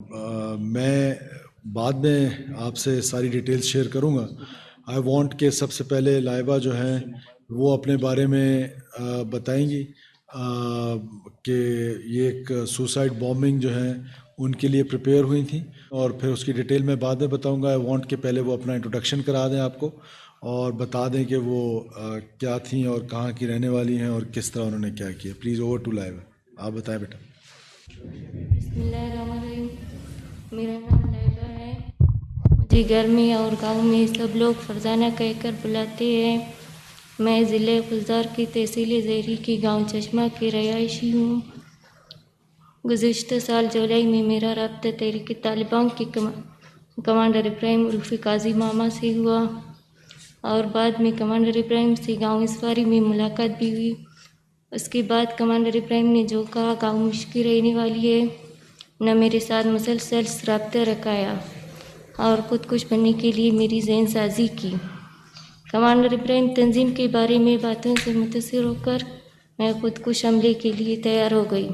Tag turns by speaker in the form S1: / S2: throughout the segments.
S1: میں بعد میں آپ سے ساری ڈیٹیلز شیئر کروں گا. آئی وانٹ کہ سب سے پہلے لائبہ جو ہیں وہ اپنے بارے میں بتائیں گی کہ یہ ایک سوسائڈ بامبنگ جو ہے ان کے لیے پریپیئر ہوئی تھیں، اور پھر اس کی ڈیٹیل میں بعد میں بتاؤں گا. آئی وانٹ کہ پہلے وہ اپنا انٹروڈکشن کرا دیں آپ کو اور بتا دیں کہ وہ کیا تھیں اور کہاں کی رہنے والی ہیں اور کس طرح انہوں نے کیا کیا. Please over to Laiba. آپ بتائیں بیٹا.
S2: بسم اللہ الرحمن الرحیم. میرا نام لائبہ ہے. مجھے گھر میں اور گاؤں میں سب لوگ فرزانہ کہہ کر بلاتے ہیں. میں ضلع خضدار کی تحصیل زہری کی گاؤں چشمہ کی رہائشی ہوں. گزشتہ سال جولائی میں میرا رابطہ تحریک طالبان کے کمانڈر ابراہیم عرف قاضی ماما سے ہوا، اور بعد میں کمانڈر ابراہیم سے گاؤں اسواری میں ملاقات بھی ہوئی. اس کے بعد کمانڈر ابراہیم نے جو کہا گاؤں مشکل رہنے والی ہے، نہ میرے ساتھ مسلسل رابطہ رکھایا اور خود کش بننے کے لیے میری ذہن سازی کی. کمانڈر ابراہیم تنظیم کے بارے میں باتوں سے متاثر ہو کر میں خود کش حملے کے لیے تیار ہو گئی.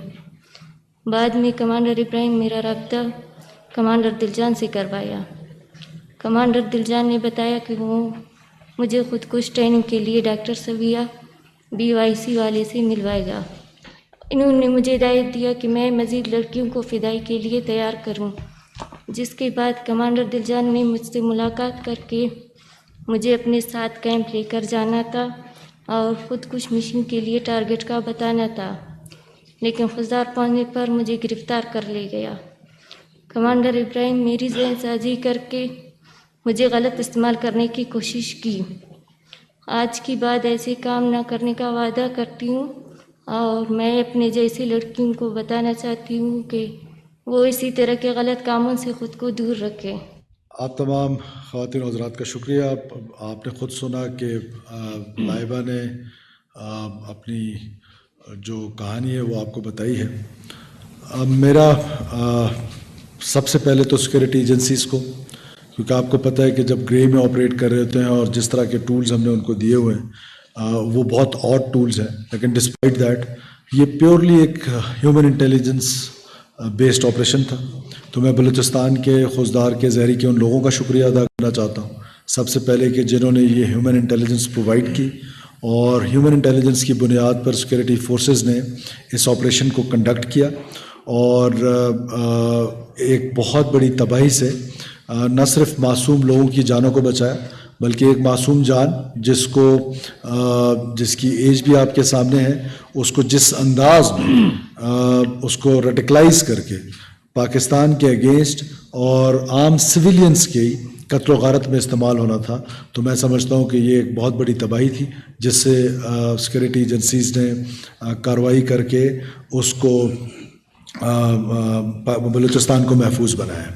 S2: بعد میں کمانڈر ابراہیم میرا رابطہ کمانڈر دلجان سے کروایا. کمانڈر دلجان نے بتایا کہ وہ مجھے خود کش ٹریننگ کے لیے ڈاکٹر سویہ BYC والے سے ملوائے گا. انہوں نے مجھے ہدایت دیا کہ میں مزید لڑکیوں کو فدائی کے لیے تیار کروں، جس کے بعد کمانڈر دلجان نے مجھ سے ملاقات کر کے مجھے اپنے ساتھ کیمپ لے کر جانا تھا اور خود کش مشن کے لیے ٹارگٹ کا بتانا تھا، لیکن خضدار پہنچنے پر مجھے گرفتار کر لے گیا. کمانڈر ابراہیم میری ذہن سازی کر کے مجھے غلط استعمال کرنے کی کوشش کی. آج کی بعد ایسے کام نہ کرنے کا وعدہ کرتی ہوں، اور میں اپنے جیسی لڑکیوں کو بتانا چاہتی ہوں کہ وہ اسی طرح کے غلط کاموں سے خود کو دور رکھیں.
S1: آپ تمام خواتین و حضرات کا شکریہ. آپ نے خود سنا کہ لائبہ نے اپنی جو کہانی ہے وہ آپ کو بتائی ہے. میرا سب سے پہلے تو سیکورٹی ایجنسیز کو، کیونکہ آپ کو پتہ ہے کہ جب گرے میں آپریٹ کر رہے ہوتے ہیں اور جس طرح کے ٹولز ہم نے ان کو دیے ہوئے ہیں وہ بہت آڈ ٹولز ہیں، لیکن ڈسپائٹ دیٹ یہ پیورلی ایک ہیومن انٹیلیجنس بیسڈ آپریشن تھا. تو میں بلوچستان کے خضدار کے زہری کے ان لوگوں کا شکریہ ادا کرنا چاہتا ہوں سب سے پہلے کہ جنہوں نے یہ ہیومن انٹیلیجنس پرووائڈ کی، اور ہیومن انٹیلیجنس کی بنیاد پر سیکورٹی فورسز نے اس آپریشن کو کنڈکٹ کیا، اور ایک بہت بڑی تباہی سے نہ صرف معصوم لوگوں کی جانوں کو بچایا، بلکہ ایک معصوم جان جس کی ایج بھی آپ کے سامنے ہے، اس کو جس انداز میں اس کو ریڈیکلائز کر کے پاکستان کے اگینسٹ اور عام سویلینز کے قتل و غارت میں استعمال ہونا تھا. تو میں سمجھتا ہوں کہ یہ ایک بہت بڑی تباہی تھی جس سے سیکورٹی ایجنسیز نے کارروائی کر کے اس کو بلوچستان کو محفوظ بنایا.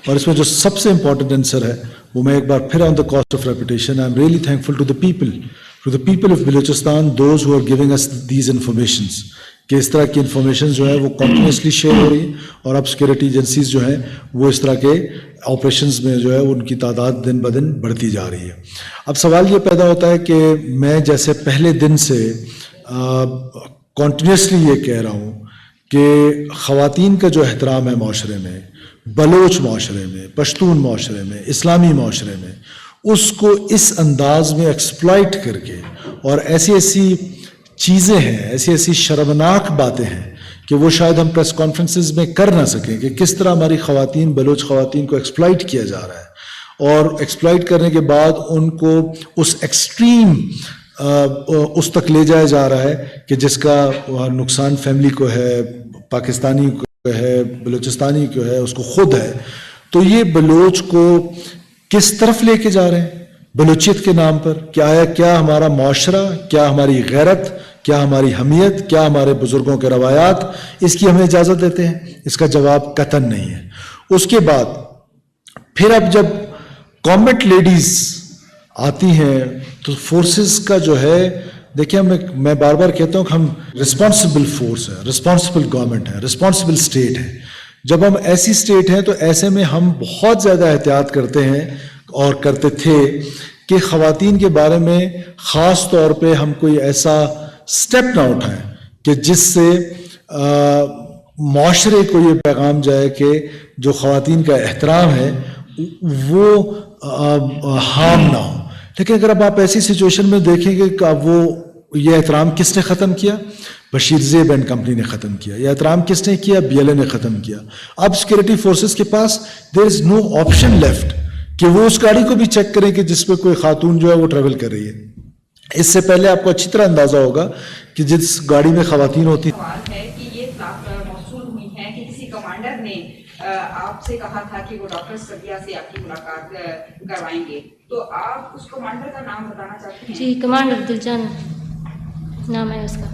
S1: اور اس میں جو سب سے امپورٹنٹ آنسر ہے وہ میں ایک بار پھر on the cost of reputation I am really thankful to the people of Balochistan, those who are giving us these informations, کہ اس طرح کی انفارمیشن جو ہے وہ کنٹینیوسلی شیئر ہو رہی ہیں، اور اب سیکورٹی ایجنسیز جو ہیں وہ اس طرح کے آپریشنز میں جو ہے ان کی تعداد دن بدن بڑھتی جا رہی ہے. اب سوال یہ پیدا ہوتا ہے کہ میں جیسے پہلے دن سے کنٹینیوسلی یہ کہہ رہا ہوں کہ خواتین کا جو احترام ہے معاشرے میں، بلوچ معاشرے میں، پشتون معاشرے میں، اسلامی معاشرے میں، اس کو اس انداز میں ایکسپلائٹ کر کے، اور ایسی چیزیں ہیں، ایسی شرمناک باتیں ہیں کہ وہ شاید ہم پریس کانفرنسز میں کر نہ سکیں، کہ کس طرح ہماری خواتین، بلوچ خواتین کو ایکسپلائٹ کیا جا رہا ہے، اور ایکسپلائٹ کرنے کے بعد ان کو اس ایکسٹریم اس تک لے جایا جا رہا ہے کہ جس کا نقصان فیملی کو ہے، پاکستانی کو ہے، بلوچستانی کو ہے، اس کو خود ہے. تو یہ بلوچ کو کس طرف لے کے جا رہے ہیں بلوچیت کے نام پر؟ کیا ہمارا معاشرہ، کیا ہماری غیرت، کیا ہماری حمیت، کیا ہمارے بزرگوں کے روایات اس کی ہمیں اجازت دیتے ہیں؟ اس کا جواب قطعاً نہیں ہے. اس کے بعد پھر اب جب کامبیٹ لیڈیز آتی ہیں تو فورسز کا جو ہے، دیکھیں میں بار بار کہتا ہوں کہ ہم رسپانسبل فورس ہیں، رسپانسبل گورنمنٹ ہے، رسپانسبل اسٹیٹ ہے. جب ہم ایسی اسٹیٹ ہیں تو ایسے میں ہم بہت زیادہ احتیاط کرتے ہیں اور کرتے تھے کہ خواتین کے بارے میں خاص طور پہ ہم کوئی ایسا سٹیپ نہ اٹھائیں کہ جس سے معاشرے کو یہ پیغام جائے کہ جو خواتین کا احترام ہے وہ ہارم نہ ہو. لیکن اگر اب آپ ایسی سچویشن میں دیکھیں کہ وہ یہ احترام کس نے ختم کیا؟ بشیر زیب اینڈ کمپنی نے ختم کیا. یہ احترام کس نے کیا؟ BLA نے ختم کیا. اب سیکورٹی فورسز کے پاس دیر از نو آپشن لیفٹ کہ وہ اس گاڑی کو بھی چیک کریں کہ جس پہ کوئی خاتون جو ہے وہ ٹریول کر رہی ہے. اس سے پہلے آپ کو اچھی طرح اندازہ ہوگا کہ جس گاڑی میں خواتین ہوتی
S3: سوال ہے کہ یہ اطلاع موصول ہوئی ہے کہ کسی کمانڈر نے آپ سے کہا تھا کہ وہ ڈاکٹر سبیہ سے آپ کی ملاقات کروائیں گے, تو آپ اس کمانڈر کا نام بتانا چاہتے ہیں؟
S2: جی کمانڈر دلجان نام ہے اس کا.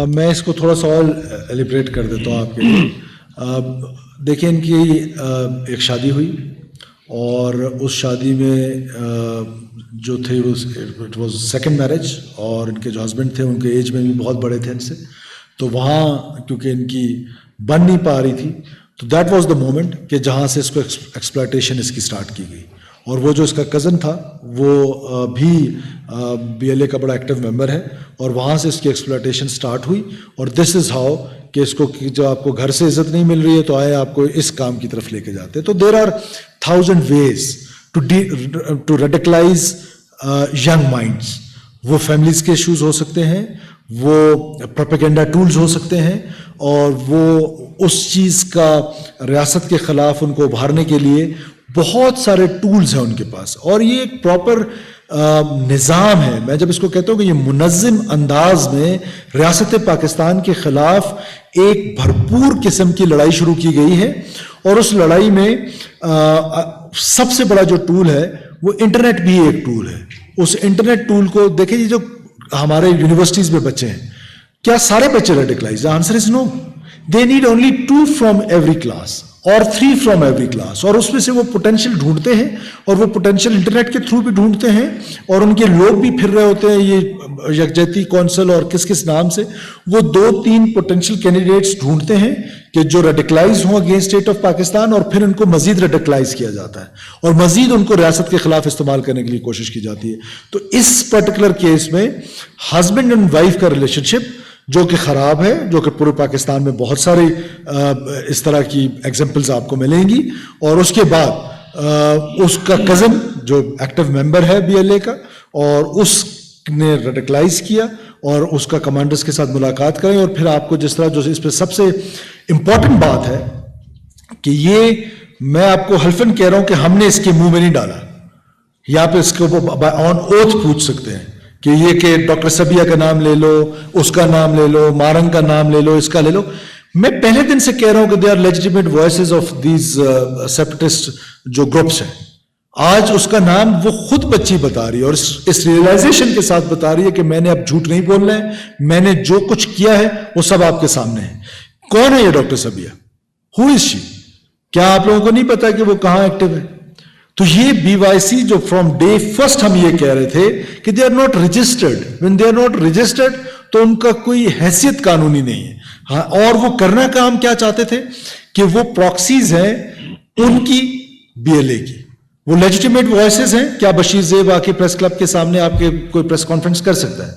S1: میں اس کو تھوڑا سا اور ایلیبریٹ کر دیتا ہوں آپ کے لیے. دیکھیں ان کی ایک شادی ہوئی اور اس شادی میں جو تھے اٹ واز سیکنڈ میرج, اور ان کے جو ہسبینڈ تھے ان کے ایج میں بھی بہت بڑے تھے ان سے, تو وہاں کیونکہ ان کی بن نہیں پا رہی تھی تو دیٹ واز دا مومنٹ کہ جہاں سے اس کو ایکسپلائٹیشن اس کی سٹارٹ کی گئی. اور وہ جو اس کا کزن تھا وہ بھی BLA کا بڑا ایکٹیو ممبر ہے, اور وہاں سے اس کی ایکسپلائٹیشن سٹارٹ ہوئی. اور دس از ہاؤ کہ اس کو جو آپ کو گھر سے عزت نہیں مل رہی ہے تو آئے آپ کو اس کام کی طرف لے کے جاتے. تو there are 1000 ways to radicalize young minds. وہ فیملیز کے ایشوز ہو سکتے ہیں, وہ پروپیگنڈا ٹولز ہو سکتے ہیں, اور وہ اس چیز کا ریاست کے خلاف ان کو ابھارنے کے لیے بہت سارے ٹولز ہیں ان کے پاس. اور یہ ایک پراپر نظام ہے. میں جب اس کو کہتا ہوں کہ یہ منظم انداز میں ریاست پاکستان کے خلاف ایک بھرپور قسم کی لڑائی شروع کی گئی ہے, اور اس لڑائی میں سب سے بڑا جو ٹول ہے وہ انٹرنیٹ بھی ایک ٹول ہے. اس انٹرنیٹ ٹول کو دیکھیں, یہ جو ہمارے یونیورسٹیز میں بچے ہیں, کیا سارے بچے radicalize? Answer is no. They need only 2 from every class اور 3 فرام ایوری کلاس, اور اس میں سے وہ پوٹینشیل ڈھونڈتے ہیں, اور وہ پوٹینشیل انٹرنیٹ کے تھرو بھی ڈھونڈتے ہیں, اور ان کے لوگ بھی پھر رہے ہوتے ہیں یہ یکجہتی کونسل اور کس کس نام سے. وہ 2-3 پوٹینشیل کینڈیڈیٹس ڈھونڈتے ہیں کہ جو ریڈیکلائز ہوں اگینسٹ اسٹیٹ آف پاکستان, اور پھر ان کو مزید ریڈیکلائز کیا جاتا ہے اور مزید ان کو ریاست کے خلاف استعمال کرنے کے لیے کوشش کی جاتی ہے. تو اس پرٹیکولر کیس میں ہسبینڈ اینڈ وائف کا ریلیشن شپ جو کہ خراب ہے, جو کہ پورے پاکستان میں بہت ساری اس طرح کی ایگزامپلز آپ کو ملیں گی. اور اس کے بعد اس کا کزن جو ایکٹیو ممبر ہے BLA کا, اور اس نے ریڈیکلائز کیا, اور اس کا کمانڈرز کے ساتھ ملاقات کریں. اور پھر آپ کو جس طرح جو اس پہ سب سے امپورٹنٹ بات ہے کہ یہ میں آپ کو حلفاً کہہ رہا ہوں کہ ہم نے اس کے منہ میں نہیں ڈالا. یہاں پہ اس کو آن اوتھ پوچھ سکتے ہیں کہ یہ کہ ڈاکٹر سبیہ کا نام لے لو, اس کا نام لے لو, مارنگ کا نام لے لو, اس کا لے لو. میں پہلے دن سے کہہ رہا ہوں کہ they are legitimate voices of these separatist جو گروپس ہیں. آج اس کا نام وہ خود بچی بتا رہی ہے, اور اس ریئلائزیشن کے ساتھ بتا رہی ہے کہ میں نے اب جھوٹ نہیں بولنا ہے, میں نے جو کچھ کیا ہے وہ سب آپ کے سامنے ہے. کون ہے یہ ڈاکٹر سبیہ؟ ہو از شی؟ کیا آپ لوگوں کو نہیں پتا کہ وہ کہاں ایکٹیو ہے؟ تو یہ BYC جو فرام ڈے فرسٹ ہم یہ کہہ رہے تھے کہ they are not registered. When they are not registered تو ان کا کوئی حیثیت قانونی نہیں ہے. ہاں, اور وہ کرنا کام کیا چاہتے تھے کہ وہ پراکسیز ہیں ان کی BLA کی, وہ لیجیٹیمیٹ وائسز ہیں. کیا بشیر زیب آ کے پریس کلب کے سامنے آپ کے کوئی پریس کانفرنس کر سکتا ہے؟